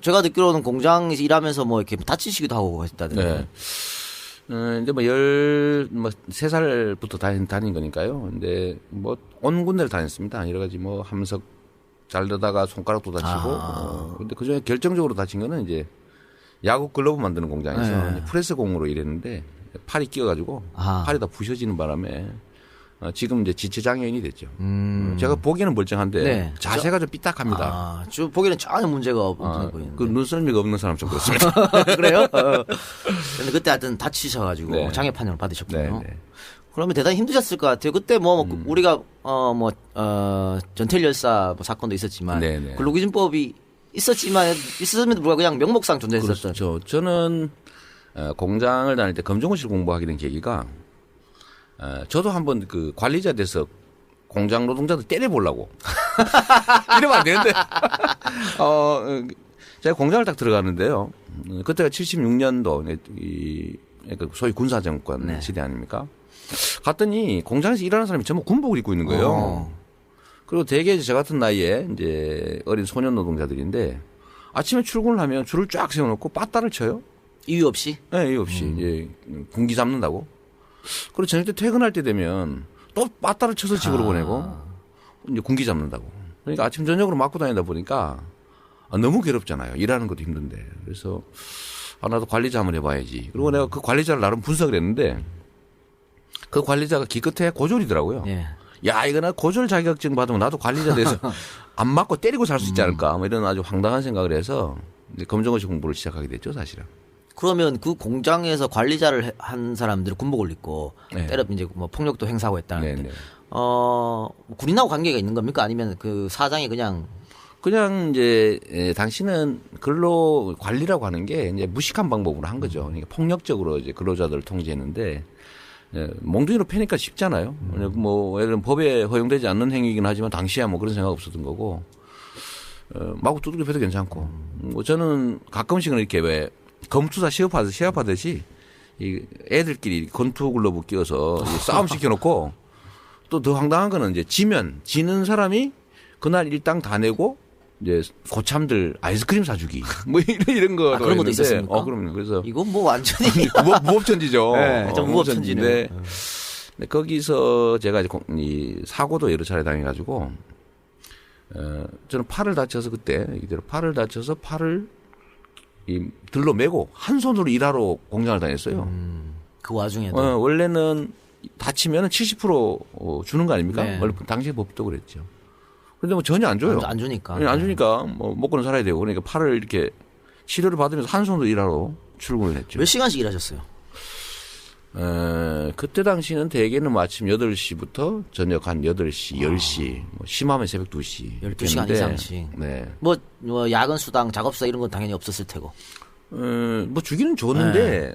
제가 듣기로는 공장에서 일하면서 뭐 이렇게 다치시기도 하고 했다던데. 네. 이제 뭐 3살부터 다닌 거니까요. 근데 뭐 온 군데를 다녔습니다. 여러 가지 뭐 함석 자르다가 손가락도 다치고. 근데 그 중에 결정적으로 다친 거는 이제 야구 글러브 만드는 공장에서 이제 프레스 공으로 일했는데 팔이 끼어가지고 팔이 다 부셔지는 바람에 지금 이제 지체 장애인이 됐죠. 제가 보기에는 멀쩡한데 네. 자세가 좀 삐딱합니다. 쭉 보기에는 전혀 문제가 없는 보이는데. 그 눈썰미가 없는 사람 좀 그렇습니다. 그래요? 근데 그때 하여튼 다치셔가지고 네. 장애 판정을 받으셨군요. 네. 그러면 대단히 힘드셨을 것 같아요. 그때 우리가 전태일 열사 뭐 사건도 있었지만 네. 근로기준법이 있었음에도 불구하고 그냥 명목상 존재했었던. 그렇죠. 저는 공장을 다닐 때 검정고시를 공부하게 된 계기가 저도 한번 그 관리자 돼서 공장 노동자들 때려보려고 이러면 안 되는데 제가 공장을 딱 들어갔는데요. 그때가 76년도 소위 군사정권 시대 아닙니까? 갔더니 공장에서 일하는 사람이 전부 군복을 입고 있는 거예요. 그리고 대개 저 같은 나이에 이제 어린 소년 노동자들인데 아침에 출근을 하면 줄을 쫙 세워놓고 빠따를 쳐요. 이유 없이? 네, 이유 없이 이제 군기 잡는다고. 그리고 저녁 때 퇴근할 때 되면 또 빠따를 쳐서 집으로 보내고 이제 군기 잡는다고. 그러니까 아침 저녁으로 맞고 다니다 보니까 너무 괴롭잖아요. 일하는 것도 힘든데. 그래서 나도 관리자 한번 해봐야지. 그리고 내가 그 관리자를 나름 분석을 했는데 그 관리자가 기껏해 고졸이더라고요. 예. 야, 이거 나 고졸 자격증 받으면 나도 관리자 돼서 안 맞고 때리고 살 수 있지 않을까. 뭐 이런 아주 황당한 생각을 해서 검정고시 공부를 시작하게 됐죠, 사실은. 그러면 그 공장에서 관리자를 한 사람들은 군복을 입고 때려 이제 뭐 폭력도 행사하고 했다는데 군인하고 관계가 있는 겁니까? 아니면 그 사장이 그냥 이제 당신은 근로 관리라고 하는 게 이제 무식한 방법으로 한 거죠. 그러니까 폭력적으로 이제 근로자들을 통제했는데 몽둥이로 패니까 쉽잖아요. 뭐 예를 들면 법에 허용되지 않는 행위이긴 하지만 당시야 뭐 그런 생각 없었던 거고 마구 두들겨 패도 괜찮고 뭐 저는 가끔씩은 이렇게 왜 검투사 시합하듯이 이 애들끼리 권투 글러브 끼워서 싸움 시켜놓고 또 더 황당한 거는 이제 지는 사람이 그날 일당 다 내고 이제 고참들 아이스크림 사주기 뭐 이런 거 그런 것도 있었습니까? 그럼요. 그래서 이건 뭐 완전히 무법천지죠. 네, 좀 무법천지네. 거기서 제가 이제 사고도 여러 차례 당해가지고 저는 팔을 다쳐서 그때 이대로 팔을 다쳐서 팔을 들로 메고 한 손으로 일하러 공장을 다녔어요. 그 와중에도 원래는 다치면 70% 주는 거 아닙니까? 네. 원래 당시 법도 그랬죠. 그런데 뭐 전혀 안 줘요. 안 주니까. 안 주니까 뭐 먹고는 살아야 되고 그러니까 팔을 이렇게 치료를 받으면서 한 손으로 일하러 출근을 했죠. 몇 시간씩 일하셨어요? 그때 당시는 대개는 뭐 아침 8시부터 저녁 한 8시, 10시, 뭐 심하면 새벽 2시. 12시간 이상씩. 네. 뭐 야근 수당, 작업 수당 이런 건 당연히 없었을 테고. 뭐 주기는 줬는데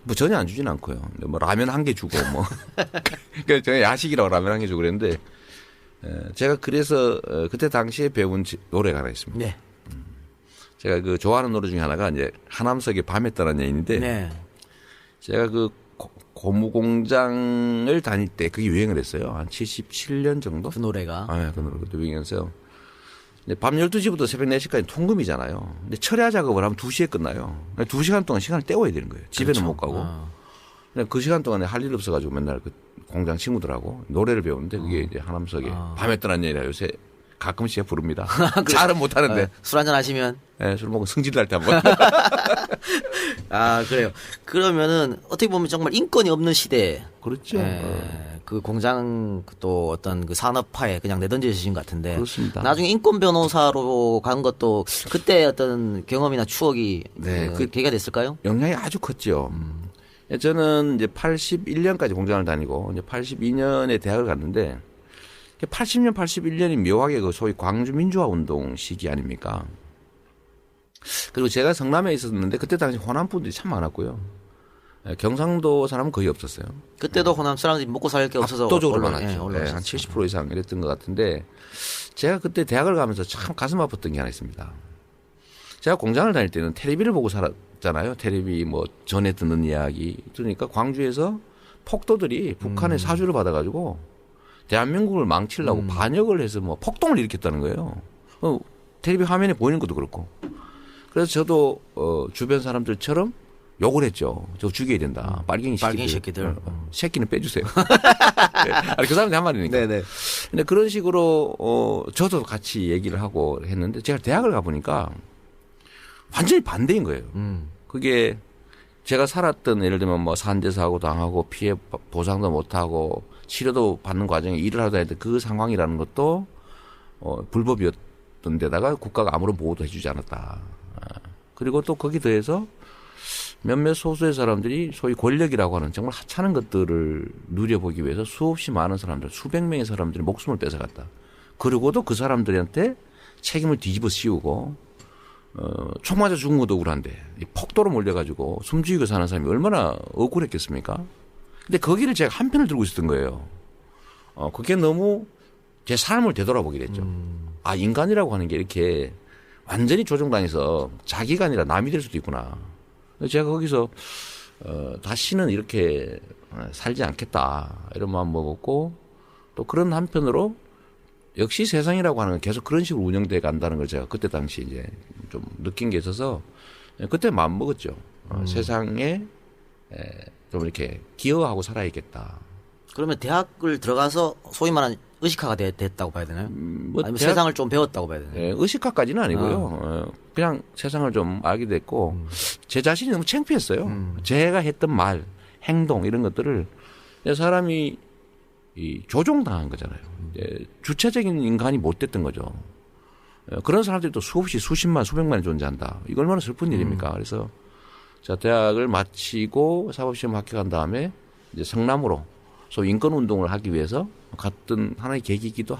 뭐 전혀 안 주진 않고요. 뭐 라면 한 개 주고 뭐. 그러니까 제가 야식이라고 라면 한 개 주고 그랬는데 제가 그래서 그때 당시에 배운 노래가 하나 있습니다. 네. 제가 그 좋아하는 노래 중에 하나가 이제 하남석의 밤에 떠난 여인인데 네. 제가 그 고무공장을 다닐 때 그게 유행을 했어요. 한 77년 정도? 그 노래가. 그 노래 그때 유행해서 밤 12시부터 새벽 4시까지 통금이잖아요. 근데 철야 작업을 하면 2시에 끝나요. 2시간 동안 시간을 때워야 되는 거예요. 집에는 그렇죠. 못 가고. 그 시간 동안에 할 일 없어가지고 맨날 그 공장 친구들하고 노래를 배우는데 그게 이제 하남석의 밤에 떠난 여인이라 요새 가끔씩 부릅니다. 잘은 못하는데. 술 한잔 하시면. 네, 술 먹고 승질 날 때 한번. 그래요. 그러면은 어떻게 보면 정말 인권이 없는 시대에. 그렇죠. 그 공장 또 어떤 그 산업화에 그냥 내던져주신 것 같은데. 그렇습니다. 나중에 인권 변호사로 간 것도 그때 어떤 경험이나 추억이 계기가 됐을까요? 영향이 아주 컸죠. 저는 이제 81년까지 공장을 다니고 이제 82년에 대학을 갔는데 80년, 81년이 묘하게 그 소위 광주 민주화 운동 시기 아닙니까? 그리고 제가 성남에 있었는데 그때 당시 호남 분들이 참 많았고요. 경상도 사람은 거의 없었어요. 그때도 호남 사람들이 먹고 살 게 없어서 압도적으로 많았죠. 한 70% 이상 이랬던 것 같은데 제가 그때 대학을 가면서 참 가슴 아팠던 게 하나 있습니다. 제가 공장을 다닐 때는 텔레비를 보고 살았잖아요. 텔레비 뭐 전에 듣는 이야기. 그러니까 광주에서 폭도들이 북한의 사주를 받아가지고 대한민국을 망치려고 반역을 해서 뭐 폭동을 일으켰다는 거예요. 텔레비 화면에 보이는 것도 그렇고. 그래서 저도 주변 사람들처럼 욕을 했죠. 저 죽여야 된다. 빨갱이 새끼들. 새끼는 빼주세요. 아니, 그 사람들 한 말이니까. 네네. 근데 그런 식으로 저도 같이 얘기를 하고 했는데 제가 대학을 가보니까 완전히 반대인 거예요. 그게 제가 살았던 예를 들면 뭐 산재 사고 당하고 피해 보상도 못하고 치료도 받는 과정에 일을 하다 했는데 그 상황이라는 것도 불법이었던 데다가 국가가 아무런 보호도 해주지 않았다. 그리고 또 거기 더해서 몇몇 소수의 사람들이 소위 권력이라고 하는 정말 하찮은 것들을 누려보기 위해서 수없이 많은 사람들, 수백 명의 사람들이 목숨을 뺏어갔다. 그리고도 그 사람들한테 책임을 뒤집어 씌우고 총 맞아 죽은 것도 억울한데 폭도로 몰려가지고 숨죽이고 사는 사람이 얼마나 억울했겠습니까? 근데 거기를 제가 한편을 들고 있었던 거예요. 그게 너무 제 삶을 되돌아보게 됐죠. 아, 인간이라고 하는 게 이렇게 완전히 조종당해서 자기가 아니라 남이 될 수도 있구나. 제가 거기서 다시는 이렇게 살지 않겠다 이런 마음 먹었고 또 그런 한편으로 역시 세상이라고 하는 건 계속 그런 식으로 운영돼 간다는 걸 제가 그때 당시 이제 좀 느낀 게 있어서 그때 마음 먹었죠. 세상에 좀 이렇게 기여하고 살아야겠다. 그러면 대학을 들어가서 소위 말하는 의식화가 됐다고 봐야 되나요? 뭐 아니면 세상을 좀 배웠다고 봐야 되나요? 네, 의식화까지는 아니고요. 그냥 세상을 좀 알게 됐고 제 자신이 너무 창피했어요. 제가 했던 말, 행동 이런 것들을 사람이 조종당한 거잖아요. 주체적인 인간이 못 됐던 거죠. 그런 사람들이 또 수없이 수십만, 수백만이 존재한다. 이거 얼마나 슬픈 일입니까? 그래서 자, 대학을 마치고 사법시험 합격한 다음에 이제 성남으로 소위 인권운동을 하기 위해서 갔던 하나의 계기이기도